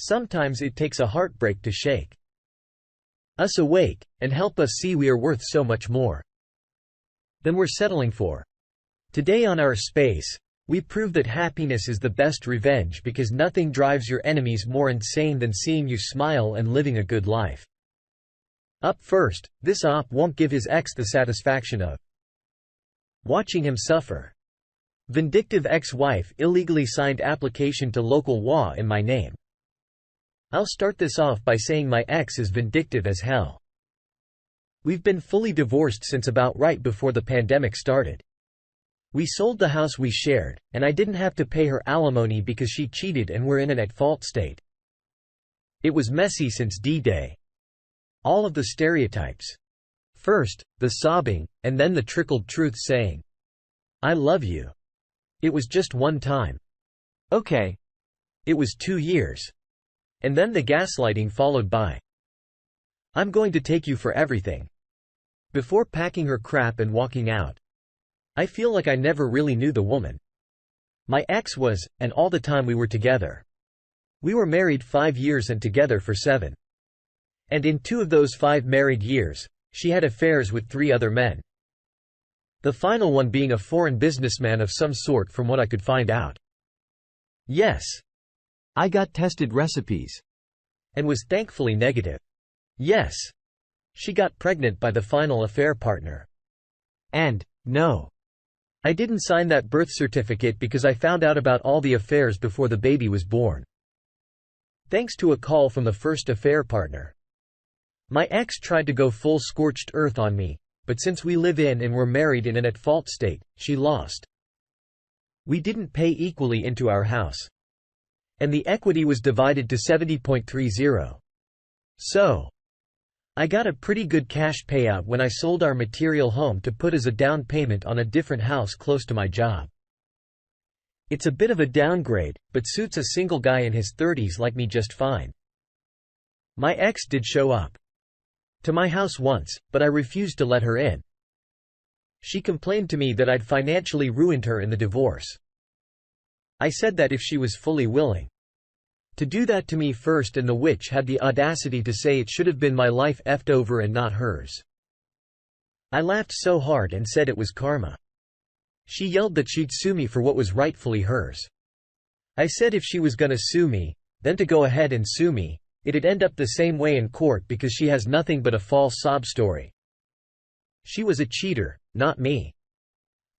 Sometimes it takes a heartbreak to shake us awake, and help us see we are worth so much more than we're settling for. Today on Our Space, we prove that happiness is the best revenge because nothing drives your enemies more insane than seeing you smile and living a good life. Up first, this op won't give his ex the satisfaction of watching him suffer. Vindictive ex-wife illegally signed application to local WA in my name. I'll start this off by saying my ex is vindictive as hell. We've been fully divorced since about right before the pandemic started. We sold the house we shared, and I didn't have to pay her alimony because she cheated and we're in an at-fault state. It was messy since D-Day. All of the stereotypes. First, the sobbing, and then the trickled truth saying, "I love you." It was just one time. Okay. It was 2 years. And then the gaslighting followed by, "I'm going to take you for everything." Before packing her crap and walking out. I feel like I never really knew the woman. My ex was, and all the time we were together. We were married 5 years and together for 7. And in 2 of those 5 married years, she had affairs with 3 other men. The final one being a foreign businessman of some sort from what I could find out. Yes. I got tested recipes. And was thankfully negative. Yes. She got pregnant by the final affair partner. And, no. I didn't sign that birth certificate because I found out about all the affairs before the baby was born. Thanks to a call from the first affair partner. My ex tried to go full scorched earth on me, but since we live in and were married in an at-fault state, she lost. We didn't pay equally into our house. And the equity was divided to 70.30. So, I got a pretty good cash payout when I sold our material home to put as a down payment on a different house close to my job. It's a bit of a downgrade, but suits a single guy in his 30s like me just fine. My ex did show up to my house once, but I refused to let her in. She complained to me that I'd financially ruined her in the divorce. I said that if she was fully willing to do that to me first, and the witch had the audacity to say it should have been my life effed over and not hers. I laughed so hard and said it was karma. She yelled that she'd sue me for what was rightfully hers. I said if she was gonna sue me, then to go ahead and sue me, it'd end up the same way in court because she has nothing but a false sob story. She was a cheater, not me.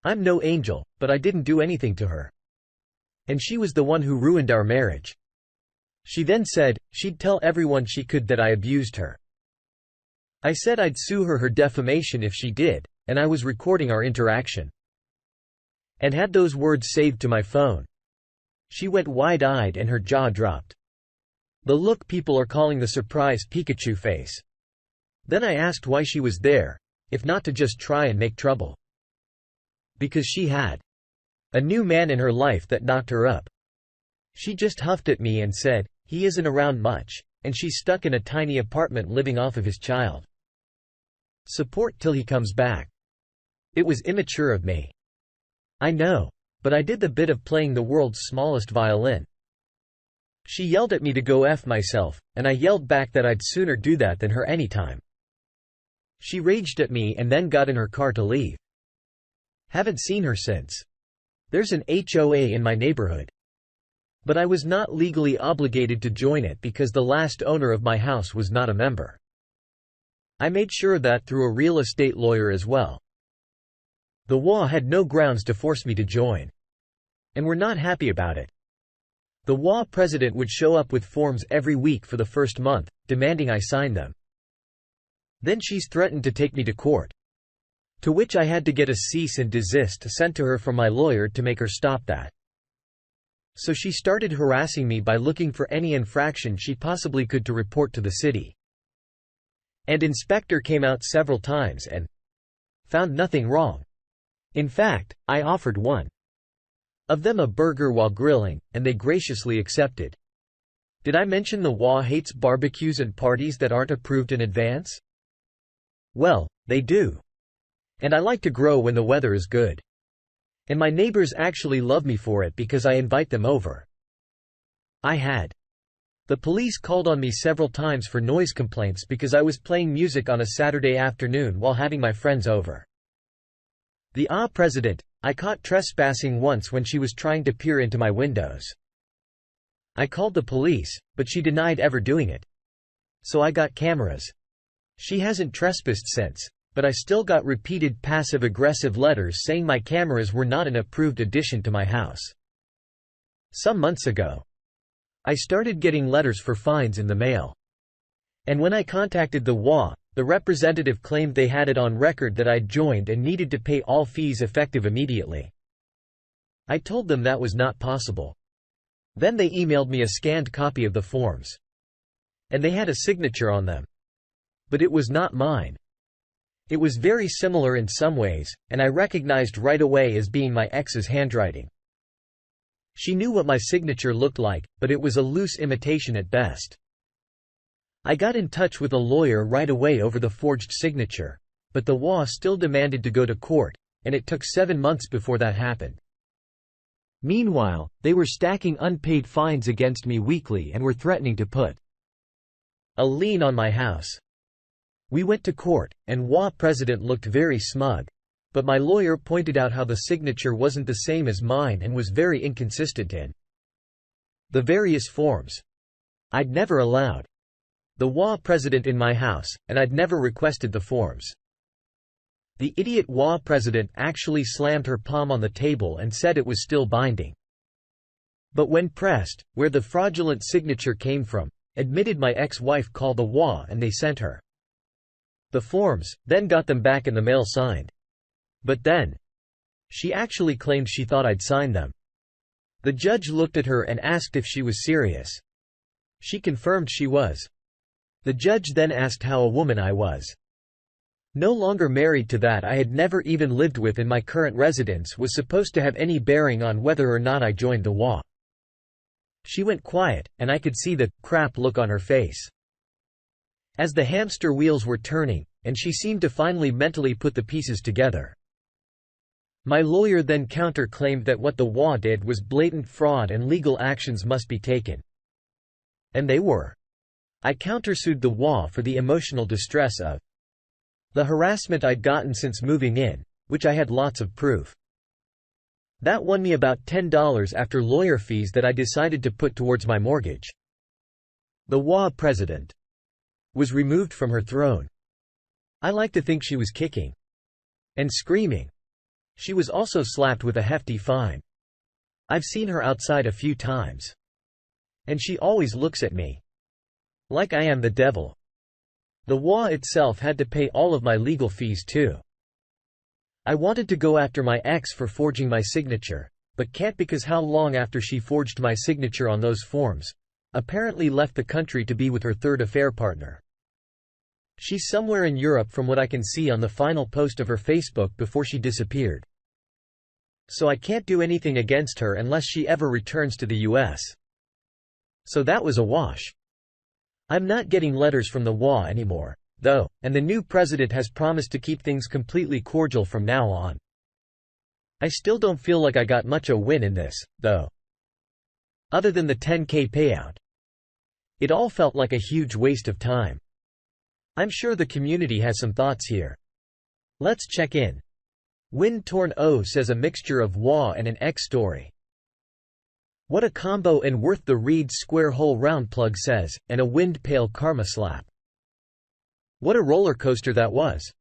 I'm no angel, but I didn't do anything to her. And she was the one who ruined our marriage. She then said she'd tell everyone she could that I abused her. I said I'd sue her defamation if she did, and I was recording our interaction. And had those words saved to my phone. She went wide-eyed and her jaw dropped. The look people are calling the surprise Pikachu face. Then I asked why she was there, if not to just try and make trouble. Because she had a new man in her life that knocked her up. She just huffed at me and said, "He isn't around much," and she's stuck in a tiny apartment living off of his child support till he comes back. It was immature of me. I know. But I did the bit of playing the world's smallest violin. She yelled at me to go F myself, and I yelled back that I'd sooner do that than her anytime. She raged at me and then got in her car to leave. Haven't seen her since. There's an HOA in my neighborhood. But I was not legally obligated to join it because the last owner of my house was not a member. I made sure of that through a real estate lawyer as well. The WA had no grounds to force me to join. And were not happy about it. The WA president would show up with forms every week for the first month, demanding I sign them. Then she's threatened to take me to court. To which I had to get a cease and desist sent to her from my lawyer to make her stop that. So she started harassing me by looking for any infraction she possibly could to report to the city. And inspector came out several times and found nothing wrong. In fact, I offered one of them a burger while grilling, and they graciously accepted. Did I mention the WA hates barbecues and parties that aren't approved in advance? Well, they do. And I like to grow when the weather is good. And my neighbors actually love me for it because I invite them over. I had The police called on me several times for noise complaints because I was playing music on a Saturday afternoon while having my friends over. The president, I caught trespassing once when she was trying to peer into my windows. I called the police, but she denied ever doing it. So I got cameras. She hasn't trespassed since, but I still got repeated passive-aggressive letters saying my cameras were not an approved addition to my house. Some months ago, I started getting letters for fines in the mail. And when I contacted the WA, the representative claimed they had it on record that I'd joined and needed to pay all fees effective immediately. I told them that was not possible. Then they emailed me a scanned copy of the forms. And they had a signature on them. But it was not mine. It was very similar in some ways, and I recognized right away as being my ex's handwriting. She knew what my signature looked like, but it was a loose imitation at best. I got in touch with a lawyer right away over the forged signature, but the WA still demanded to go to court, and it took 7 months before that happened. Meanwhile, they were stacking unpaid fines against me weekly and were threatening to put a lien on my house. We went to court, and WA president looked very smug. But my lawyer pointed out how the signature wasn't the same as mine and was very inconsistent in the various forms. I'd never allowed the WA president in my house, and I'd never requested the forms. The idiot WA president actually slammed her palm on the table and said it was still binding. But when pressed, where the fraudulent signature came from, admitted my ex-wife called the WA and they sent her the forms, then got them back in the mail signed. But then, she actually claimed she thought I'd signed them. The judge looked at her and asked if she was serious. She confirmed she was. The judge then asked how a woman I was. No longer married to that I had never even lived with in my current residence was supposed to have any bearing on whether or not I joined the WA. She went quiet, and I could see the crap look on her face. As the hamster wheels were turning, and she seemed to finally mentally put the pieces together. My lawyer then counter-claimed that what the WA did was blatant fraud and legal actions must be taken. And they were. I countersued the WA for the emotional distress of the harassment I'd gotten since moving in, which I had lots of proof. That won me about $10 after lawyer fees that I decided to put towards my mortgage. The WA president was removed from her throne. I like to think she was kicking and screaming. She was also slapped with a hefty fine. I've seen her outside a few times. And she always looks at me like I am the devil. The WA itself had to pay all of my legal fees too. I wanted to go after my ex for forging my signature, but can't because how long after she forged my signature on those forms, apparently left the country to be with her third affair partner. She's somewhere in Europe from what I can see on the final post of her Facebook before she disappeared. So I can't do anything against her unless she ever returns to the US. So that was a wash. I'm not getting letters from the WA anymore, though, and the new president has promised to keep things completely cordial from now on. I still don't feel like I got much a win in this, though. Other than the $10K payout. It all felt like a huge waste of time. I'm sure the community has some thoughts here. Let's check in. Wind-Torn O says a mixture of WA and an X story. What a combo and worth the read. Square Hole Round Plug says, and a wind pale karma slap. What a roller coaster that was.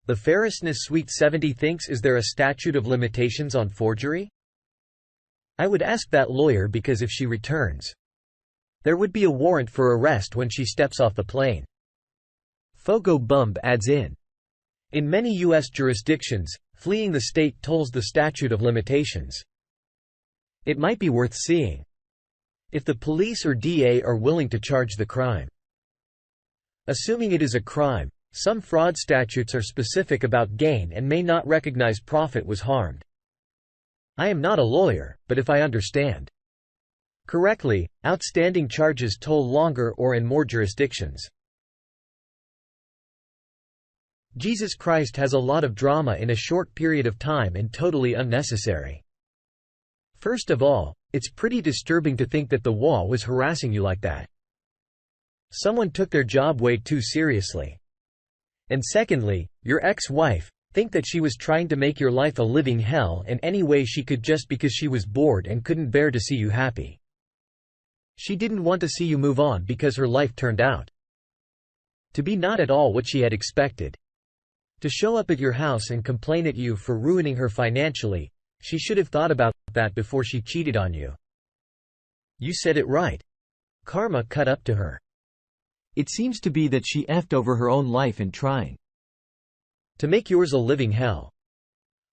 The Ferrisness Sweet 70 thinks, is there a statute of limitations on forgery? I would ask that lawyer because if she returns, there would be a warrant for arrest when she steps off the plane. Fogo Bumb adds in many U.S. jurisdictions, fleeing the state tolls the statute of limitations. It might be worth seeing if the police or DA are willing to charge the crime. Assuming it is a crime, some fraud statutes are specific about gain and may not recognize profit was harmed. I am not a lawyer, but if I understand correctly, outstanding charges toll longer or in more jurisdictions. Jesus Christ has a lot of drama in a short period of time and totally unnecessary. First of all, it's pretty disturbing to think that the WA was harassing you like that. Someone took their job way too seriously. And secondly, your ex-wife, think that she was trying to make your life a living hell in any way she could just because she was bored and couldn't bear to see you happy. She didn't want to see you move on because her life turned out to be not at all what she had expected. To show up at your house and complain at you for ruining her financially, she should have thought about that before she cheated on you. You said it right. Karma cut up to her. It seems to be that she effed over her own life in trying to make yours a living hell.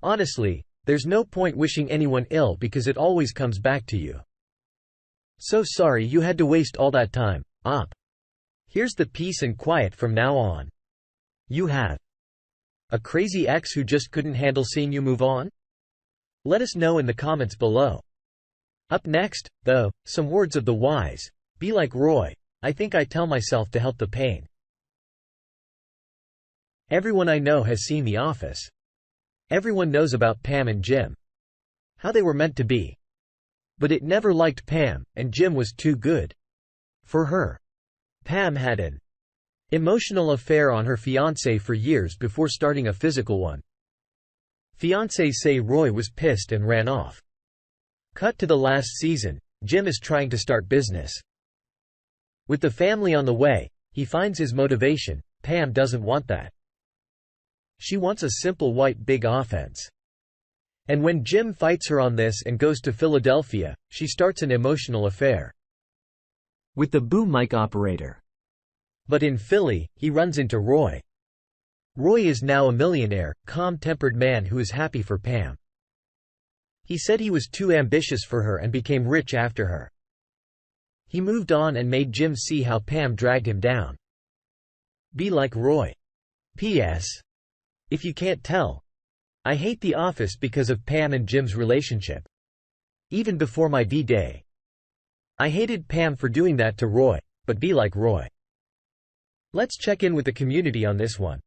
Honestly, there's no point wishing anyone ill because it always comes back to you. So sorry you had to waste all that time, Op. Here's the peace and quiet from now on. You have a crazy ex who just couldn't handle seeing you move on? Let us know in the comments below. Up next, though, some words of the wise. Be like Roy. I think I tell myself to help the pain. Everyone I know has seen The Office. Everyone knows about Pam and Jim. How they were meant to be. But it never liked Pam, and Jim was too good for her. Pam had an emotional affair on her fiancé for years before starting a physical one. Fiancés say Roy was pissed and ran off. Cut to the last season, Jim is trying to start business. With the family on the way, he finds his motivation. Pam doesn't want that. She wants a simple white big offense. And when Jim fights her on this and goes to Philadelphia, she starts an emotional affair with the boom mic operator. But in Philly, he runs into Roy. Roy is now a millionaire, calm-tempered man who is happy for Pam. He said he was too ambitious for her and became rich after her. He moved on and made Jim see how Pam dragged him down. Be like Roy. P.S. If you can't tell, I hate The Office because of Pam and Jim's relationship. Even before my V-Day. I hated Pam for doing that to Roy, but be like Roy. Let's check in with the community on this one.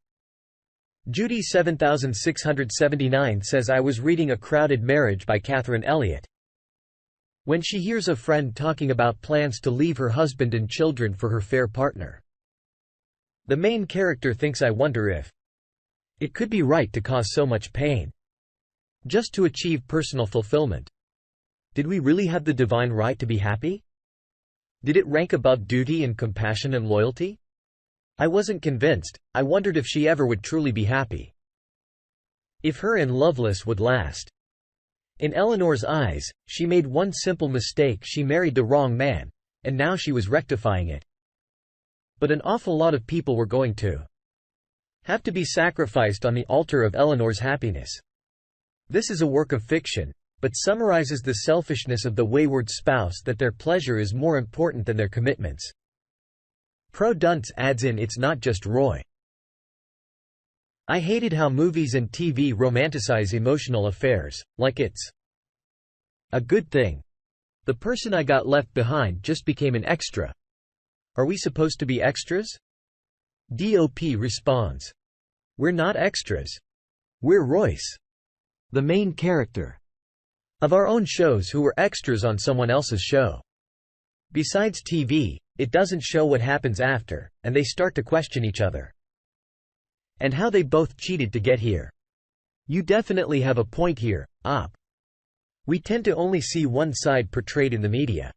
Judy 7679 says I was reading A Crowded Marriage by Catherine Elliott. When she hears a friend talking about plans to leave her husband and children for her fair partner. The main character thinks I wonder if it could be right to cause so much pain just to achieve personal fulfillment. Did we really have the divine right to be happy? Did it rank above duty and compassion and loyalty? I wasn't convinced. I wondered if she ever would truly be happy. If her and Loveless would last. In Eleanor's eyes, she made one simple mistake: she married the wrong man, and now she was rectifying it. But an awful lot of people were going to have to be sacrificed on the altar of Eleanor's happiness. This is a work of fiction, but summarizes the selfishness of the wayward spouse, that their pleasure is more important than their commitments. Pro Dunce adds in, it's not just Roy. I hated how movies and TV romanticize emotional affairs, like it's a good thing. The person I got left behind just became an extra. Are we supposed to be extras? DOP responds. We're not extras. We're Royce, the main character of our own shows, who were extras on someone else's show. Besides TV, it doesn't show what happens after, and they start to question each other. And how they both cheated to get here. You definitely have a point here, Op. We tend to only see one side portrayed in the media.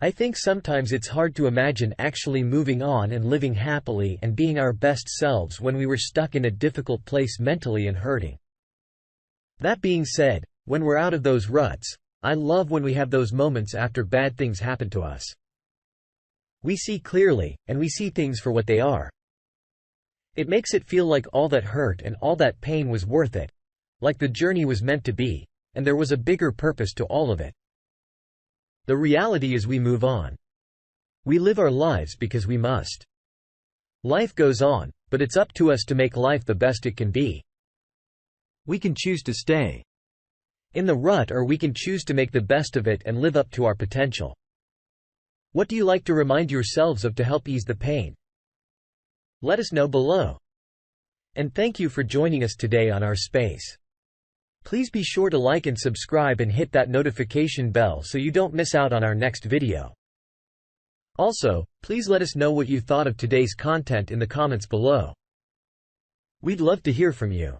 I think sometimes it's hard to imagine actually moving on and living happily and being our best selves when we were stuck in a difficult place mentally and hurting. That being said, when we're out of those ruts, I love when we have those moments after bad things happen to us. We see clearly, and we see things for what they are. It makes it feel like all that hurt and all that pain was worth it. Like the journey was meant to be, and there was a bigger purpose to all of it. The reality is we move on. We live our lives because we must. Life goes on, but it's up to us to make life the best it can be. We can choose to stay in the rut, or we can choose to make the best of it and live up to our potential. What do you like to remind yourselves of to help ease the pain? Let us know below. And thank you for joining us today on our space. Please be sure to like and subscribe and hit that notification bell so you don't miss out on our next video. Also, please let us know what you thought of today's content in the comments below. We'd love to hear from you.